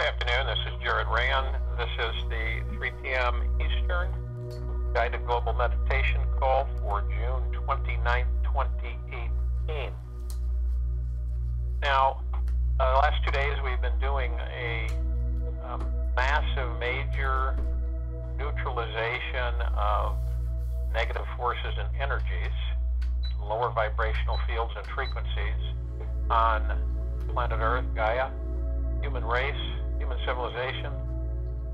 Good afternoon, this is Jared Rand. This is the 3 p.m. Eastern Guided Global Meditation Call for June 29, 2018. Now, the last 2 days we've been doing a massive, major neutralization of negative forces and energies, lower vibrational fields and frequencies on planet Earth, Gaia, human race, human civilization,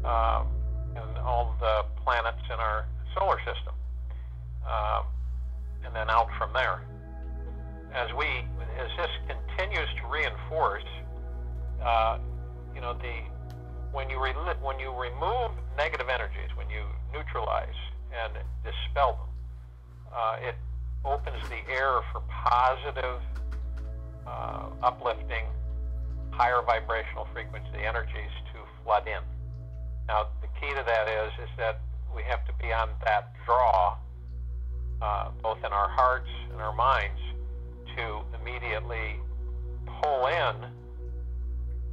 and all the planets in our solar system, and then out from there. As this continues to reinforce, when you remove negative energies, when you neutralize and dispel them, it opens the air for positive, uplifting, higher vibrational frequency energies to flood in. Now, the key to that is that we have to be on that draw, both in our hearts and our minds, to immediately pull in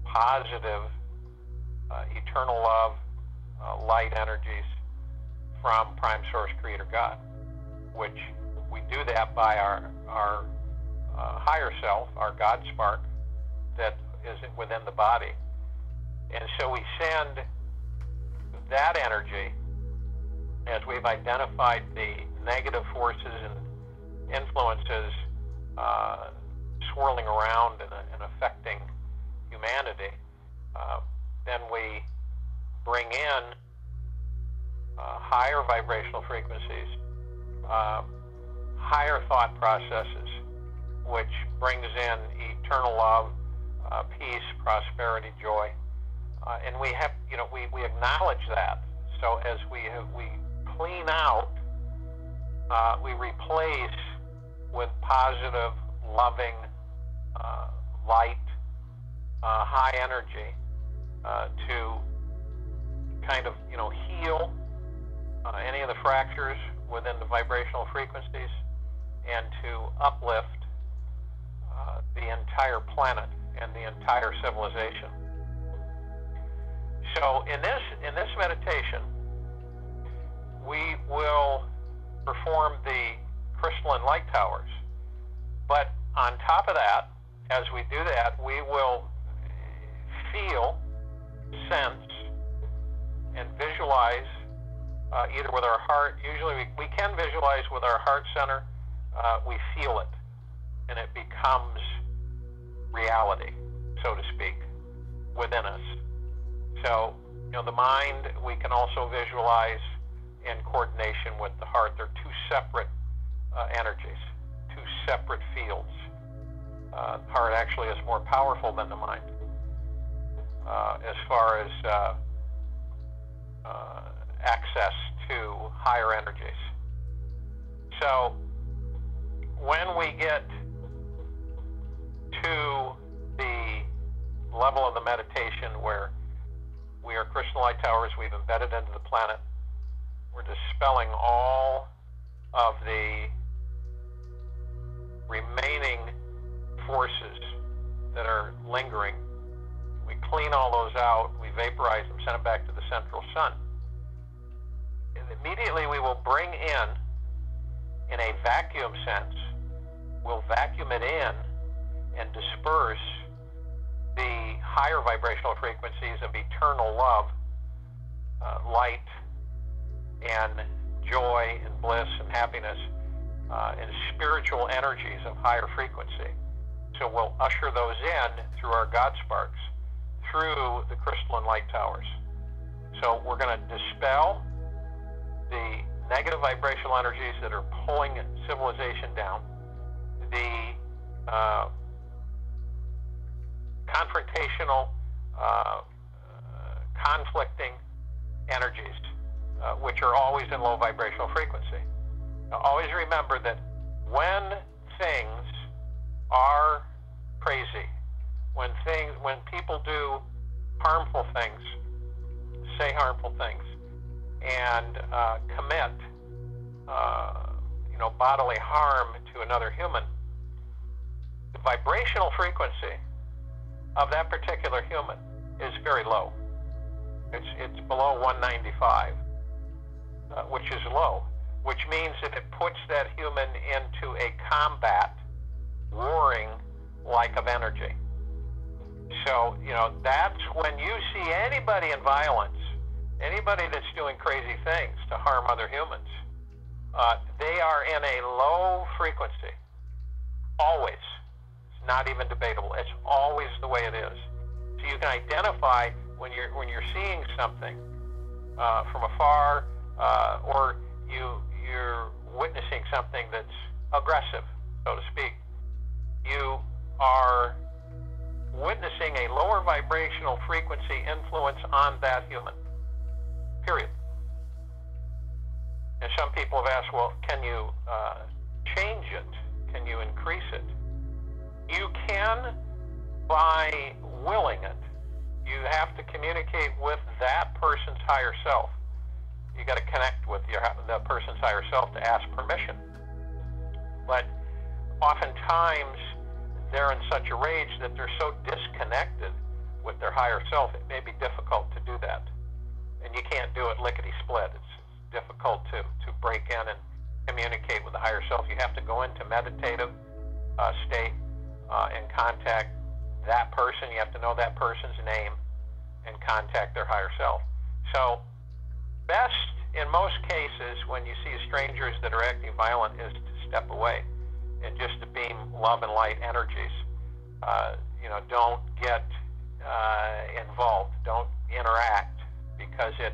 positive, eternal love, light energies from Prime Source Creator God, which we do that by our higher self, our God spark, that is within the body. And so we send that energy, as we've identified the negative forces and influences swirling around and affecting humanity, then we bring in higher vibrational frequencies, higher thought processes, which brings in eternal love, peace, prosperity, joy, and we have, we acknowledge that. So as we clean out, we replace with positive, loving, light, high energy to kind of heal any of the fractures within the vibrational frequencies and to uplift the entire planet and the entire civilization. So in this meditation, we will perform the crystalline light towers. But on top of that, as we do that, we will feel, sense, and visualize either with our heart. Usually we can visualize with our heart center. We feel it, and it becomes reality, so to speak, within us. So, the mind, we can also visualize in coordination with the heart. They're two separate energies, two separate fields. The heart actually is more powerful than the mind as far as access to higher energies. So, when we get to the level of the meditation where we are crystal light towers, we've embedded into the planet, we're dispelling all of the remaining forces that are lingering. We clean all those out, we vaporize them, send them back to the central sun. And immediately we will bring in a vacuum sense, we'll vacuum it in and disperse the higher vibrational frequencies of eternal love, light, and joy, and bliss, and happiness, and spiritual energies of higher frequency. So we'll usher those in through our God sparks, through the crystalline light towers. So we're going to dispel the negative vibrational energies that are pulling civilization down, the confrontational, conflicting energies, which are always in low vibrational frequency. Now, always remember that when things are crazy, when people do harmful things, say harmful things, and commit, bodily harm to another human, the vibrational frequency of that particular human is very low. It's below 195, which is low, which means that it puts that human into a combat, warring like of energy. So, that's when you see anybody in violence, anybody that's doing crazy things to harm other humans, they are in a low frequency. Always. It's not even debatable. It's always the way it is. So you can identify when you're seeing something from afar, or you're witnessing something that's aggressive, so to speak. You are witnessing a lower vibrational frequency influence on that human. Period. And some people have asked, well, can you change it? Can you increase it? You can by willing it. You have to communicate with that person's higher self. You got to connect with the person's higher self to ask permission. But oftentimes they're in such a rage that they're so disconnected with their higher self, it may be difficult to do that. And you can't do it lickety-split. It's difficult to break in and communicate with the higher self. You have to go into meditative state and contact that person. You have to know that person's name and contact their higher self. So best in most cases when you see strangers that are acting violent is to step away and just to beam love and light energies. Don't get involved. Don't interact, because it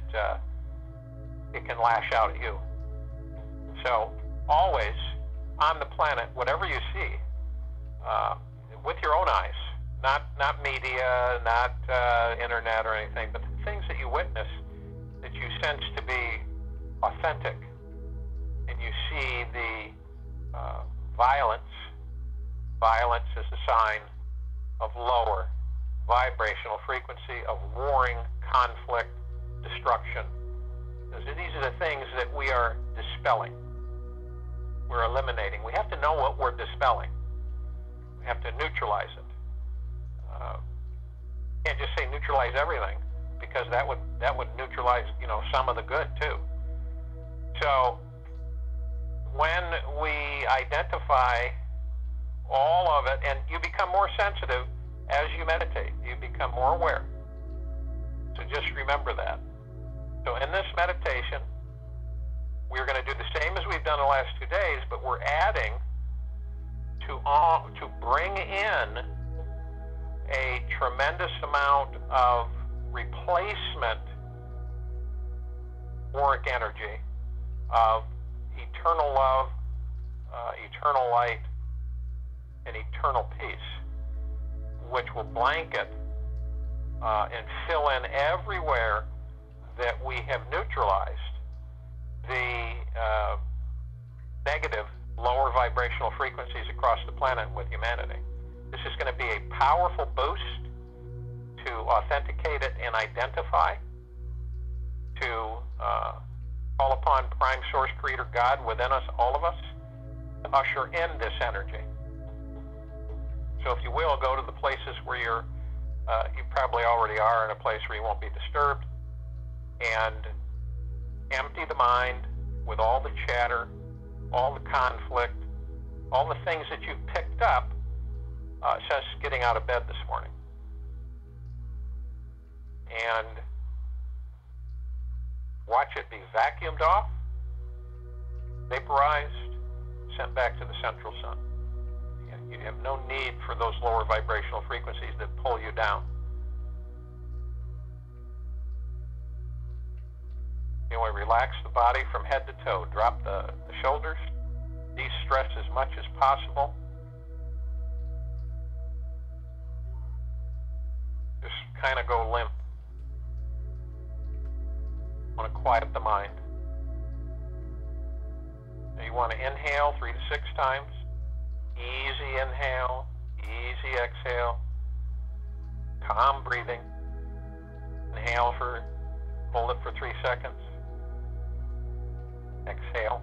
can lash out at you. So always on the planet, whatever you see, with your own eyes, not media, not internet or anything, but the things that you witness that you sense to be authentic, and you see the violence. Violence is a sign of lower vibrational frequency, of warring, conflict, destruction. These are the things that we are dispelling. We're eliminating. We have to know what we're dispelling. We have to neutralize it. Can't just say neutralize everything, because that would neutralize some of the good too. So when we identify all of it, and you become more sensitive as you meditate, you become more aware. So just remember that. So in this meditation, we're going to do the same as we've done the last 2 days, but we're adding to bring in a tremendous amount of replacement auric energy of eternal love, eternal light, and eternal peace, which will blanket and fill in everywhere that we have neutralized the negative lower vibrational frequencies across the planet with humanity. This is going to be a powerful boost to authenticate it and identify, to call upon Prime Source Creator God within us, all of us, to usher in this energy. So if you will, go to the places where you probably already are in a place where you won't be disturbed, and empty the mind with all the chatter, all the conflict, all the things that you've picked up since getting out of bed this morning. And watch it be vacuumed off, vaporized, sent back to the central sun. You have no need for those lower vibrational frequencies that pull you down. Anyway, relax the body from head to toe. Drop the shoulders. De-stress as much as possible. Just kind of go limp. Want to quiet the mind. Now you want to inhale 3 to 6 times. Easy inhale, easy exhale. Calm breathing. Hold it for 3 seconds. Exhale.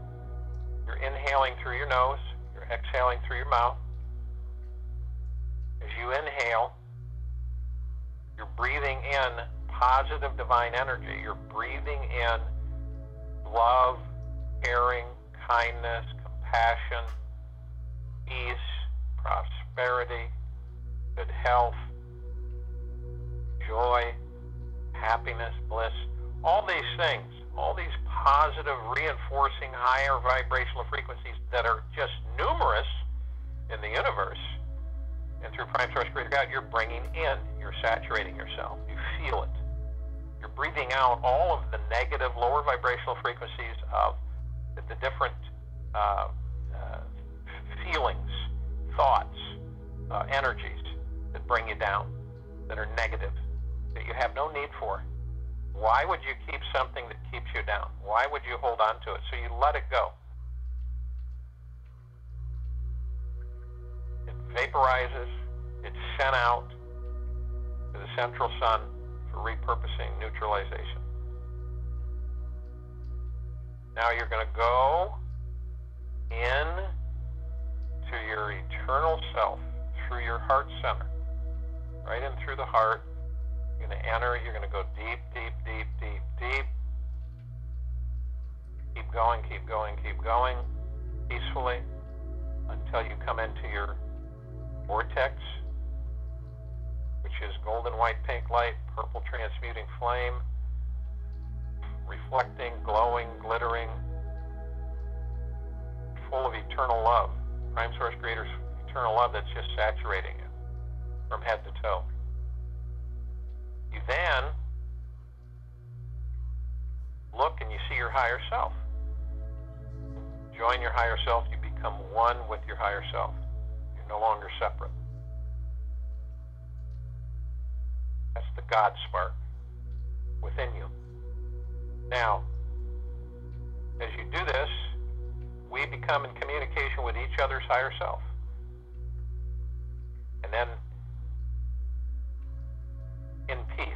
You're inhaling through your nose. You're exhaling through your mouth. As you inhale, You're breathing in positive divine energy. You're breathing in love, caring, kindness, compassion, peace, prosperity, good health, joy, happiness, bliss, all these things, all these positive, reinforcing, higher vibrational frequencies that are just numerous in the universe. And through Prime Source Creator God, you're bringing in, you're saturating yourself, you feel it. You're breathing out all of the negative, lower vibrational frequencies of the different feelings, thoughts, energies that bring you down, that are negative, that you have no need for. Why would you keep something that keeps you down? Why would you hold on to it? So you let it go. It vaporizes, it's sent out to the central sun for repurposing, neutralization. Now you're going to go in to your eternal self through your heart center, right in through the heart. You're going to enter, you're going to go deep, deep, deep, deep, deep. Keep going, keep going, keep going, peacefully, until you come into your vortex, which is golden, white, pink light, purple transmuting flame, reflecting, glowing, glittering, full of eternal love. Prime Source Creator's eternal love that's just saturating you from head to toe. You then look and you see your higher self. Join your higher self, you become one with your higher self. You're no longer separate. That's the God spark within you. Now, as you do this, we become in communication with each other's higher self. And then in peace.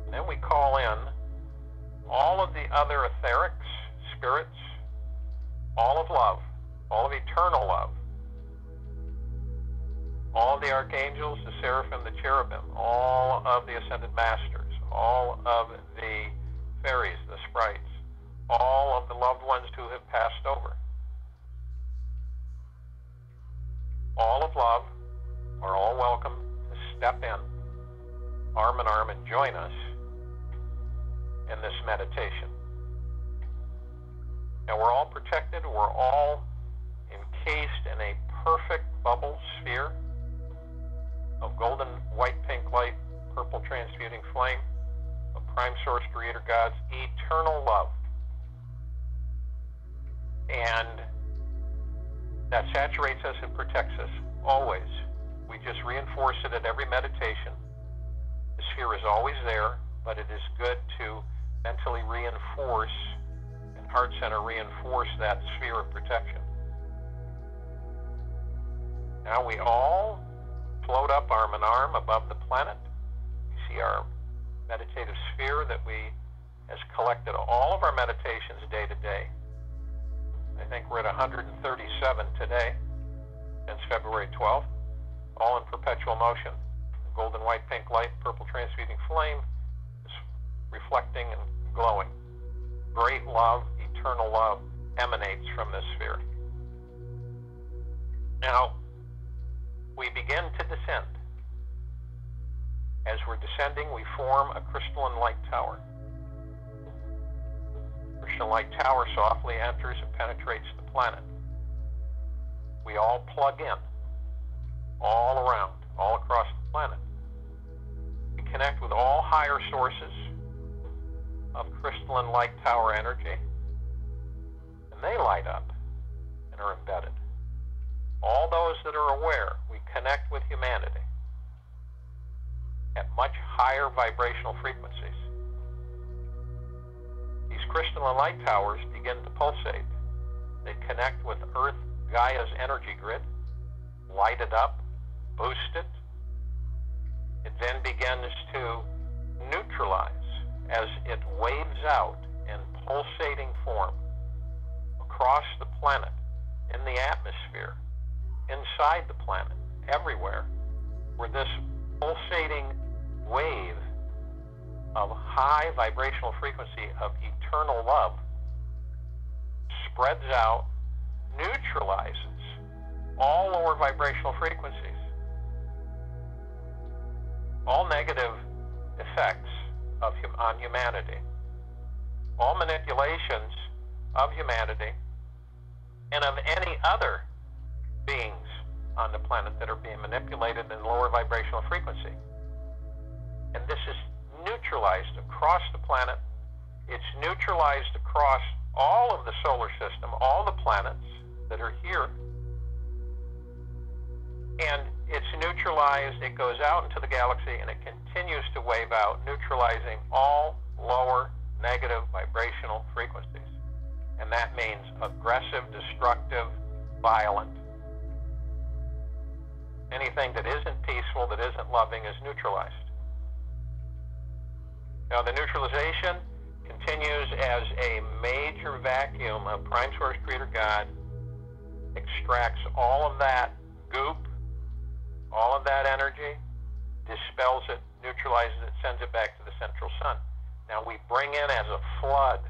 And then we call in all of the other etherics, spirits, all of love, all of eternal love, all of the archangels, the seraphim, the cherubim, all of the ascended masters, all of the fairies, the sprites, all of the loved ones who have passed over. All of love are all welcome to step in, arm in arm, and join us in this meditation. Now we're all protected, we're all encased in a perfect bubble sphere of golden, white, pink light, purple transmuting flame, of Prime Source Creator God's eternal love. And that saturates us and protects us always. We just reinforce it at every meditation. The sphere is always there, but it is good to mentally reinforce and heart center reinforce that sphere of protection. Now we all float up arm in arm above the planet. You see our meditative sphere that has collected all of our meditations day to day. I think we're at 137 today, since February 12th, all in perpetual motion. The golden, white, pink light, purple transmuting flame is reflecting and glowing. Great love, eternal love, emanates from this sphere. Now, we begin to descend. As we're descending, we form a crystalline light tower. Crystalline light tower softly enters and penetrates the planet. We all plug in, all around, all across the planet. We connect with all higher sources of crystalline light tower energy, and they light up and are embedded. All those that are aware, we connect with humanity at much higher vibrational frequencies. These crystalline light towers begin to pulsate. They connect with Earth Gaia's energy grid, light it up, boost it. It then begins to neutralize as it waves out in pulsating form across the planet, in the atmosphere, inside the planet, everywhere, where this pulsating wave of high vibrational frequency of eternal love spreads out, neutralizes all lower vibrational frequencies, all negative effects on humanity, all manipulations of humanity and of any other beings on the planet that are being manipulated in lower vibrational frequency. And this is neutralized across the planet. It's neutralized across all of the solar system, all the planets that are here. And it's neutralized, it goes out into the galaxy, and it continues to wave out, neutralizing all lower negative vibrational frequencies. And that means aggressive, destructive, violent. Anything that isn't peaceful, that isn't loving, is neutralized. Now, the neutralization continues as a major vacuum of Prime Source Creator God extracts all of that goop, all of that energy, dispels it, neutralizes it, sends it back to the central sun. Now we bring in as a flood,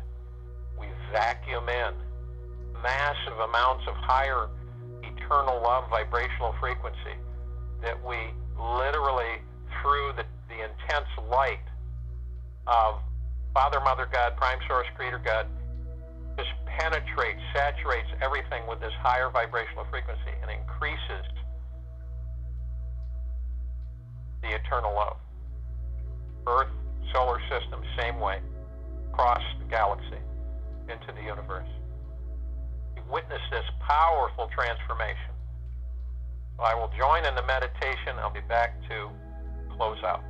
we vacuum in massive amounts of higher eternal love vibrational frequency that we literally, through the intense light of Father, Mother God, Prime Source Creator God, just penetrates, saturates everything with this higher vibrational frequency and increases the eternal love. Earth, solar system, same way, across the galaxy, into the universe. You witness this powerful transformation. So I will join in the meditation. I'll be back to close out.